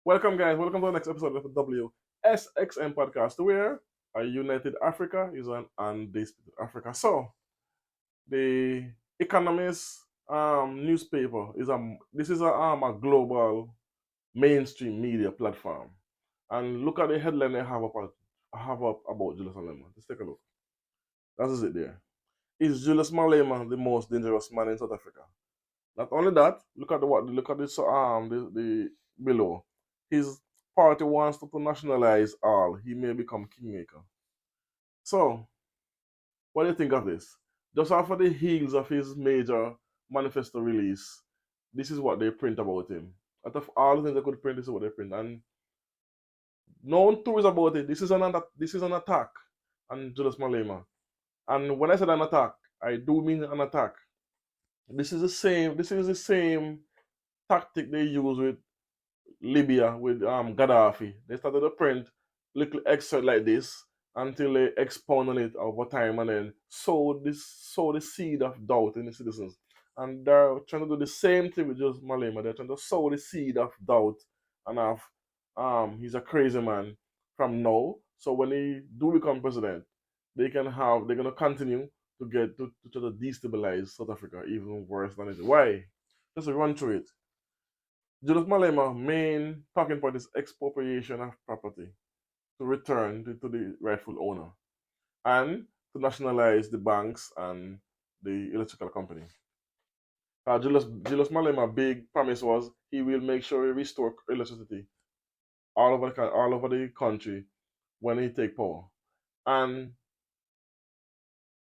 Welcome, guys. Welcome to the next episode of the WSXM podcast, where a united Africa is an undisputed Africa. So, the Economist newspaper is a global mainstream media platform, and look at the headline they have up about Julius Malema. Let's take a look. That is it there. Is Julius Malema the most dangerous man in South Africa? Not only that, look at this the below. His party wants to nationalize all. He may become kingmaker. So, what do you think of this? Just after the heels of his major manifesto release, this is what they print about him. Out of all the things they could print, this is what they print, and no one knows about it. This is an attack on Julius Malema. And when I said an attack, I do mean an attack. This is the same. This is the same tactic they use with Libya with Gaddafi. They started to print little excerpt like this until they expound on it over time and then sow the seed of doubt in the citizens. And they're trying to do the same thing with just Malema. They're trying to sow the seed of doubt and of he's a crazy man from now. So when he do become president, they're gonna continue to try to destabilize South Africa even worse than it is. Why? Just run through it. Julius Malema main talking point is expropriation of property to return to the rightful owner and to nationalize the banks and the electrical company. Julius Malema big promise was he will make sure he restore electricity all over the country when he take power. And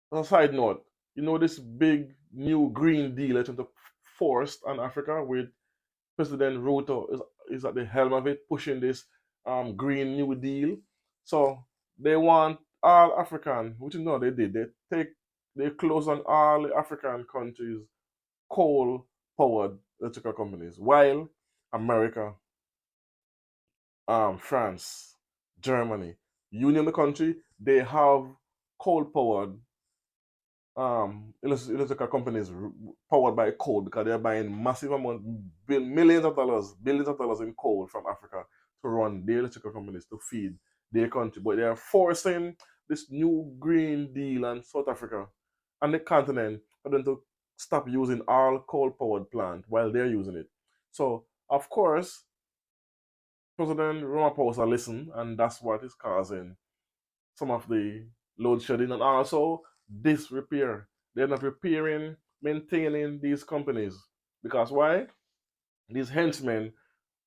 on a side note, this big new Green Deal that's forced on Africa with President Ruto is at the helm of it, pushing this Green New Deal. So they want all African, which they did. They close on all the African countries coal powered electrical companies, while America, France, Germany, you name the country, they have coal powered electrical companies powered by coal because they're buying massive amounts, billions of dollars in coal from Africa to run their electrical companies to feed their country. But they are forcing this new Green Deal on South Africa and the continent for them to stop using all coal powered plant while they're using it. So, of course, President Ramaphosa listened, and that's what is causing some of the load shedding and also disrepair. They're not repairing, maintaining these companies. Because why? These henchmen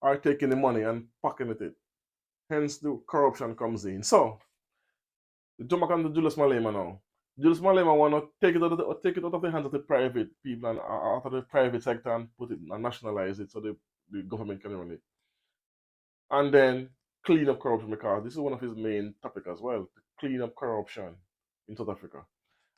are taking the money and pocketing it. Hence the corruption comes in. So, jump back on to Julius Malema now. Julius Malema want to take it out of the hands of the private people and out of the private sector and put it and nationalize it so the government can run it. And then clean up corruption because this is one of his main topics as well, to clean up corruption in South Africa.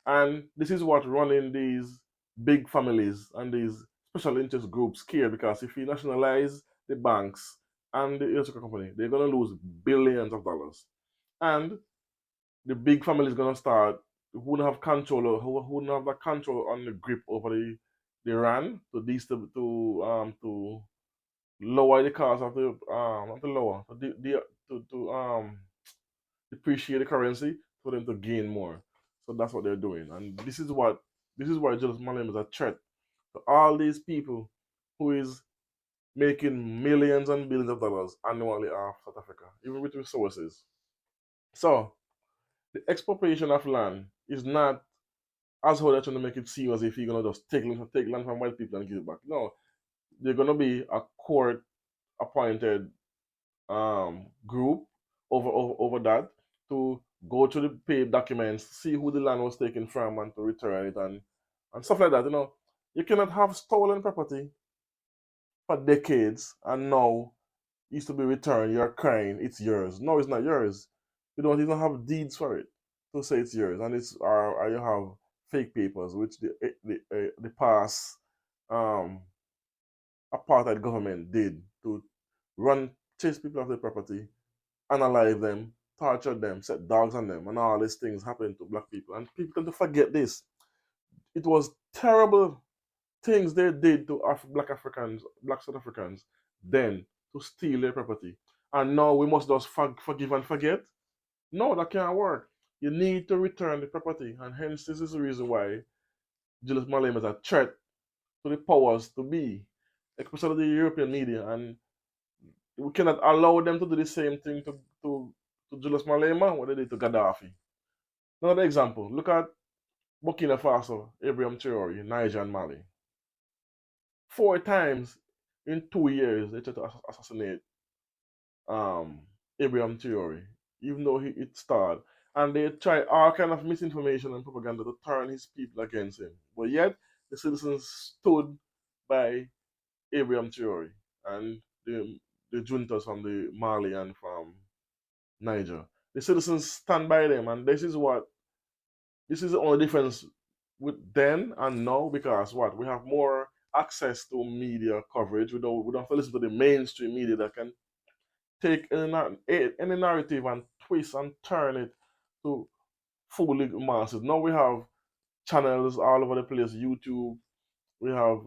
And this is what running these big families and these special interest groups care because if you nationalize the banks and the electrical company, they're going to lose billions of dollars. And the big family is going to start, who wouldn't have control, who wouldn't have the control on the grip over the rand to lower the cost of the not to lower to depreciate the currency for them to gain more. So that's what they're doing, and this is why Julius Malema is a threat to all these people who is making millions and billions of dollars annually off South Africa, even with resources. So the expropriation of land is not as how they're trying to make it seem as if you're gonna just take land from white people and give it back. No, they're gonna be a court appointed group over that to go through the paid documents, see who the land was taken from, and to return it and stuff like that. You cannot have stolen property for decades and now it used to be returned. You're crying, it's yours. No, it's not yours. You don't even have deeds for it to say it's yours, and it's or you have fake papers, which the past um, apartheid government did to run chase people off their property, unalive them, torture them, set dogs on them, and all these things happen to black people. And people tend to forget this. It was terrible things they did to black Africans, black South Africans then to steal their property. And now we must just forgive and forget. No, that can't work. You need to return the property, and hence this is the reason why Julius Malema is a threat to the powers to be, especially the European media, and we cannot allow them to do the same thing to Julius Malema what they did to Gaddafi. Another example, look at Burkina Faso, Ibrahim Traore, Niger and Mali. 4 times in 2 years they tried to assassinate um, Ibrahim Traore, even though it started. And they tried all kind of misinformation and propaganda to turn his people against him. But yet the citizens stood by Abraham Traore and the juntas from the Mali and from Niger. The citizens stand by them, and this is the only difference with then and now, because what we have more access to media coverage. We don't have to listen to the mainstream media that can take any narrative and twist and turn it to fool the masses. Now we have channels all over the place, YouTube. We have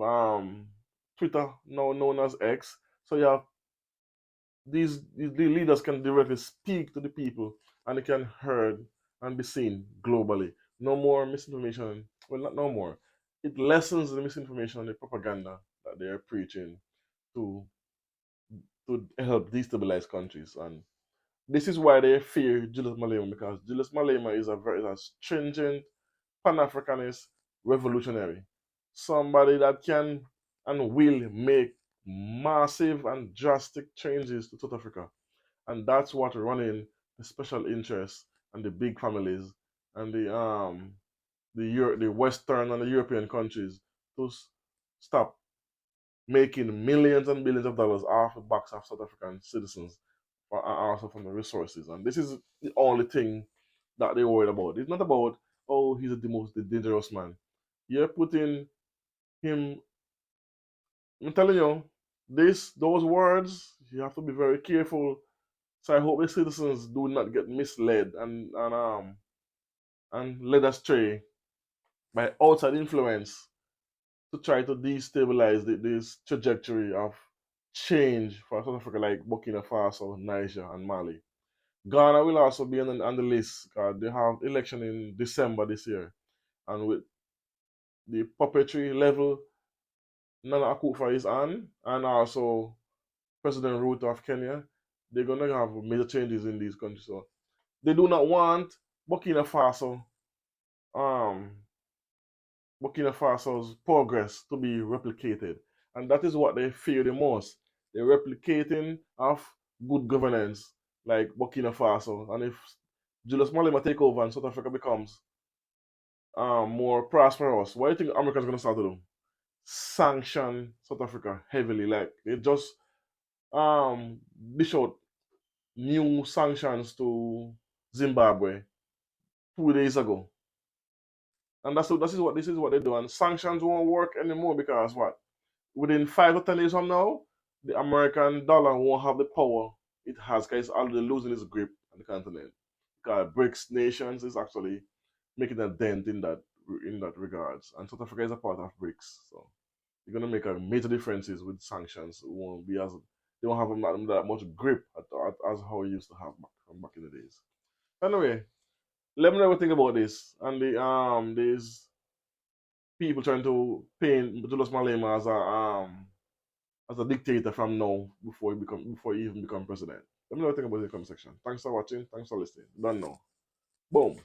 Twitter, now known as X. So you have these leaders can directly speak to the people, and they can heard and be seen globally. No more misinformation. Well, not no more. It lessens the misinformation and the propaganda that they are preaching to to help destabilize countries. And this is why they fear Julius Malema, because Julius Malema is a very stringent Pan Africanist revolutionary. Somebody that can and will make massive and drastic changes to South Africa. And that's what running the special interests and the big families and the Western and the European countries to stop making millions and billions of dollars off the backs of South African citizens and also from the resources. And this is the only thing that they're worried about. It's not about, oh, he's the most dangerous man. You're putting him, I'm telling you, those words, you have to be very careful. So I hope the citizens do not get misled and led astray by outside influence to try to destabilize this trajectory of change for South Africa, like Burkina Faso, Niger, and Mali. Ghana will also be on the list because they have election in December this year, and with the puppetry level Nana Akufo is on, and also President Ruto of Kenya, they're gonna have major changes in these countries. So they do not want Burkina Faso, um, Burkina Faso's progress to be replicated, and that is what they fear the most. The replicating of good governance, like Burkina Faso, and if Julius Malema take over and South Africa becomes more prosperous, what do you think America's gonna start to do? Sanction South Africa heavily, like they just dish out new sanctions to Zimbabwe 2 days ago. And this is what they do. And sanctions won't work anymore because what? Within 5 to 10 years from now, the American dollar won't have the power it has because it's already losing its grip on the continent. Because BRICS nations is actually making a dent in that regards. And South Africa is a part of BRICS. So you're gonna make a major differences with sanctions. It won't be as they won't have that much grip as how we used to have back in the days. Anyway, let me know what you think about this and these people trying to paint Julius Malema as a dictator from now before he even become president. Let me know what you think about it in the comment section. Thanks for watching. Thanks for listening. Done now. Boom.